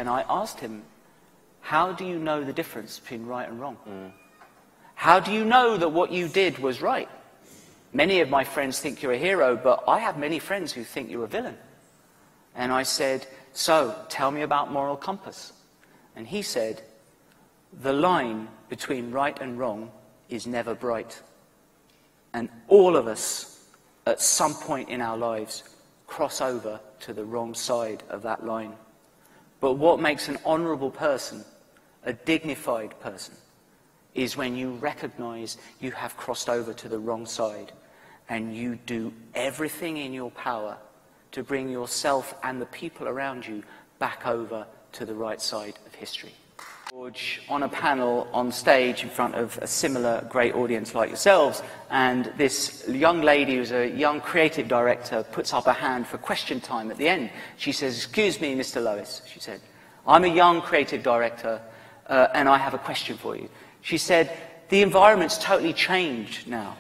and I asked him, how do you know the difference between right and wrong? How do you know that what you did was right? Many of my friends think you're a hero, but I have many friends who think you're a villain. And I said, so, tell me about moral compass. And he said, the line between right and wrong is never bright. And all of us, at some point in our lives, cross over to the wrong side of that line. But what makes an honourable person, a dignified person, is when you recognize you have crossed over to the wrong side and you do everything in your power to bring yourself and the people around you back over to the right side of history. George, on a panel on stage in front of a similar great audience like yourselves, and this young lady who's a young creative director puts up a hand for question time at the end. She says, excuse me, Mr. Lois, she said, I'm a young creative director and I have a question for you. She said, the environment's totally changed now.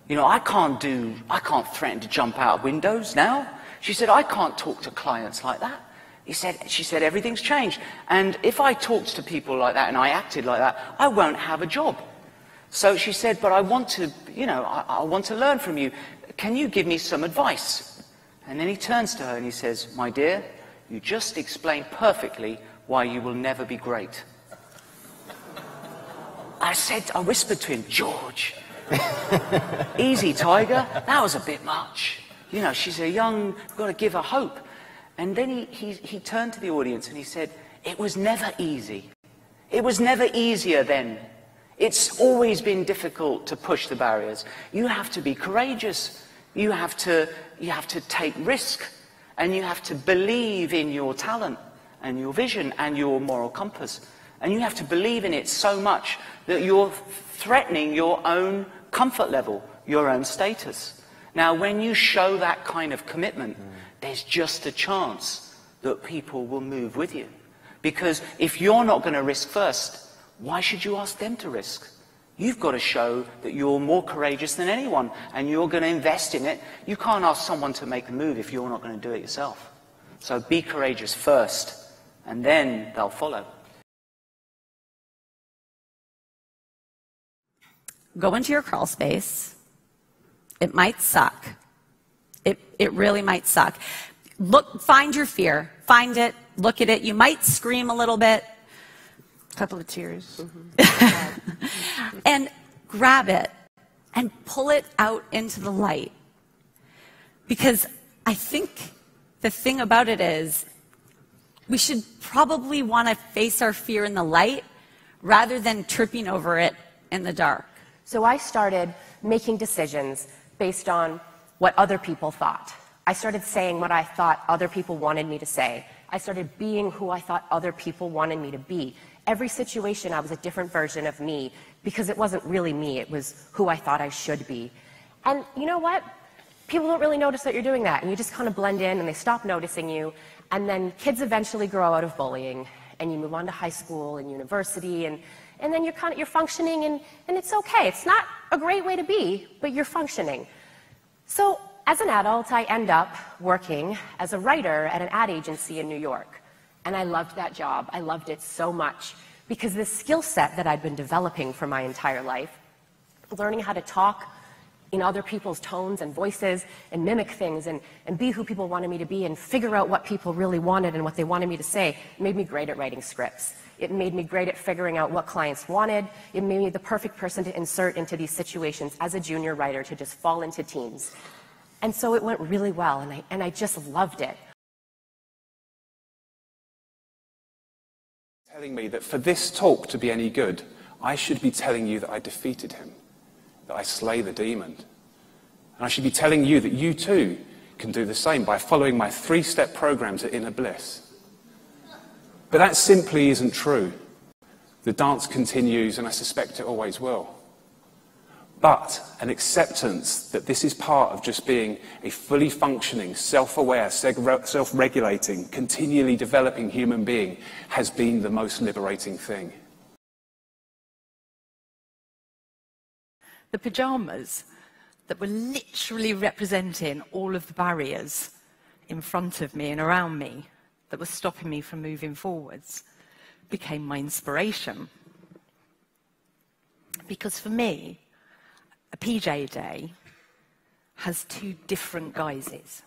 You know, I can't threaten to jump out of windows now. She said, I can't talk to clients like that. She said, everything's changed. And if I talked to people like that and I acted like that, I won't have a job. So she said, but I want to, you know, I want to learn from you. Can you give me some advice? And then he turns to her and he says, my dear, you just explained perfectly why you will never be great. I whispered to him, George, easy, Tiger, that was a bit much. You know, she's a young, we've got to give her hope. And then he turned to the audience and he said, it was never easy. It was never easier then. It's always been difficult to push the barriers. You have to be courageous. You have to take risk. And you have to believe in your talent and your vision and your moral compass. And you have to believe in it so much that you're threatening your own comfort level, your own status. Now, when you show that kind of commitment, there's just a chance that people will move with you. Because if you're not going to risk first, why should you ask them to risk? You've got to show that you're more courageous than anyone, and you're going to invest in it. You can't ask someone to make a move if you're not going to do it yourself. So be courageous first, and then they'll follow. Go into your crawl space. It might suck. It really might suck. Find your fear. Find it. Look at it. You might scream a little bit. A couple of tears. And grab it and pull it out into the light. Because I think the thing about it is we should probably want to face our fear in the light rather than tripping over it in the dark. So I started making decisions based on what other people thought. I started saying what I thought other people wanted me to say. I started being who I thought other people wanted me to be. Every situation, I was a different version of me because it wasn't really me. It was who I thought I should be. And you know what? People don't really notice that you're doing that, and you just kind of blend in, and they stop noticing you. And then kids eventually grow out of bullying, and you move on to high school and university, and then you're functioning, and it's okay. It's not a great way to be, but you're functioning. So as an adult, I end up working as a writer at an ad agency in New York. And I loved that job. I loved it so much because the skill set that I'd been developing for my entire life, learning how to talk in other people's tones and voices and mimic things and be who people wanted me to be and figure out what people really wanted and what they wanted me to say, made me great at writing scripts. It made me great at figuring out what clients wanted. It made me the perfect person to insert into these situations as a junior writer to just fall into teams. And so it went really well, and I just loved it. Telling me that for this talk to be any good, I should be telling you that I defeated him, that I slay the demon. And I should be telling you that you too can do the same by following my 3-step program to inner bliss. But that simply isn't true. The dance continues, and I suspect it always will. But an acceptance that this is part of just being a fully functioning, self-aware, self-regulating, continually developing human being has been the most liberating thing. The pyjamas that were literally representing all of the barriers in front of me and around me, that were stopping me from moving forwards became my inspiration. Because for me, a PJ day has two different guises.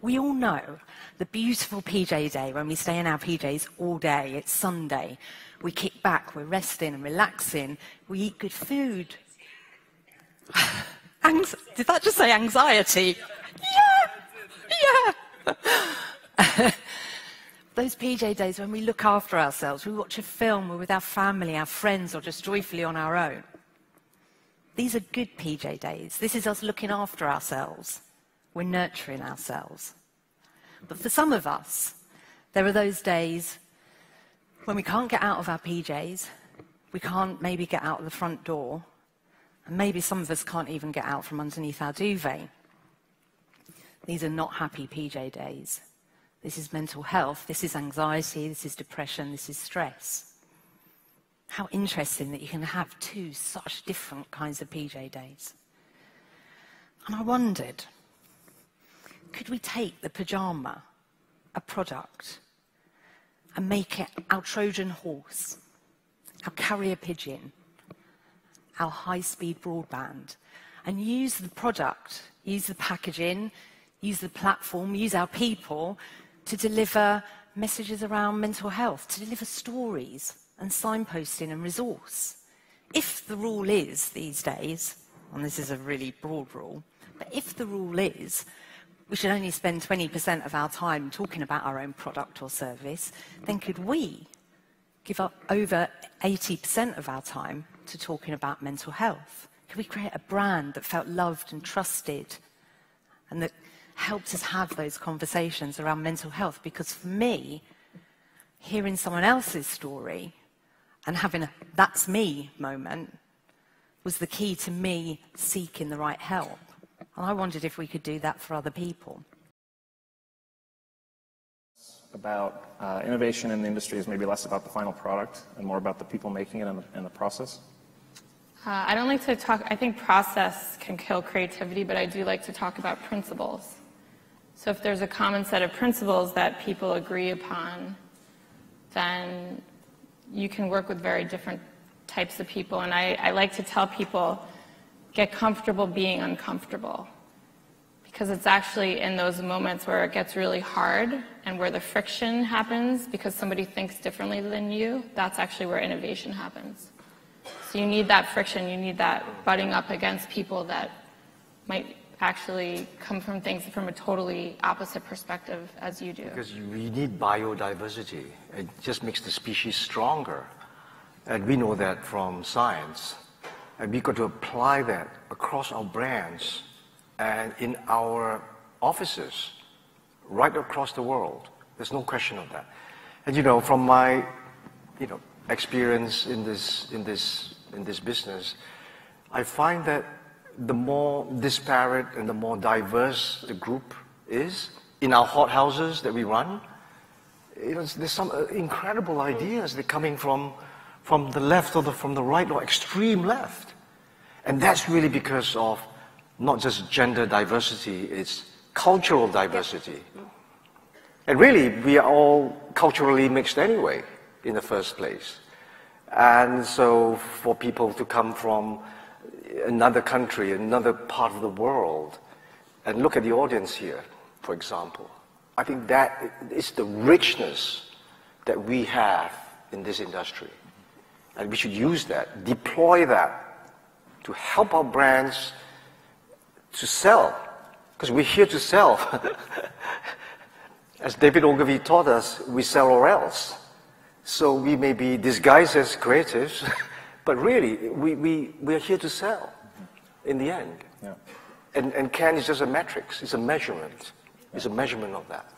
We all know the beautiful PJ day when we stay in our PJs all day. It's Sunday. We kick back, we're resting and relaxing. We eat good food. Did that just say anxiety? Yeah! Those PJ days when we look after ourselves, we watch a film, we're with our family, our friends, or just joyfully on our own. These are good PJ days. This is us looking after ourselves. We're nurturing ourselves. But for some of us, there are those days when we can't get out of our PJs, we can't maybe get out of the front door, and maybe some of us can't even get out from underneath our duvet. These are not happy PJ days. This is mental health, this is anxiety, this is depression, this is stress. How interesting that you can have two such different kinds of PJ days. And I wondered, could we take the pyjama, a product, and make it our Trojan horse, our carrier pigeon, our high-speed broadband, and use the product, use the packaging, use the platform, use our people to deliver messages around mental health, to deliver stories and signposting and resource. If the rule is these days, and this is a really broad rule, but if the rule is we should only spend 20% of our time talking about our own product or service, then could we give up over 80% of our time to talking about mental health? Could we create a brand that felt loved and trusted and that helped us have those conversations around mental health? Because for me, hearing someone else's story and having a "that's me" moment was the key to me seeking the right help. And I wondered if we could do that for other people. About innovation in the industry is maybe less about the final product and more about the people making it and the process? I don't like to talk, I think process can kill creativity, but I do like to talk about principles. So if there's a common set of principles that people agree upon, then you can work with very different types of people. And I like to tell people, get comfortable being uncomfortable. Because it's actually in those moments where it gets really hard and where the friction happens because somebody thinks differently than you, that's actually where innovation happens. So you need that friction, you need that butting up against people that might actually come from things from a totally opposite perspective as you do. Because we need biodiversity. It just makes the species stronger. And we know that from science. And we've got to apply that across our brands and in our offices, right across the world. There's no question of that. And from my experience in this business, I find that the more disparate and the more diverse the group is in our hot houses that we run, there's some incredible ideas that are coming from the left or from the right or extreme left. And that's really because of not just gender diversity, it's cultural diversity. And really, we are all culturally mixed anyway in the first place. And so for people to come from another country, another part of the world, and look at the audience here, for example, I think that is the richness that we have in this industry. And we should use that, deploy that, to help our brands to sell, because we're here to sell. As David Ogilvy taught us, we sell or else. So we may be disguised as creatives, but really, we're here to sell in the end. Yeah. And CAN is just a metrics, it's a measurement. It's a measurement of that.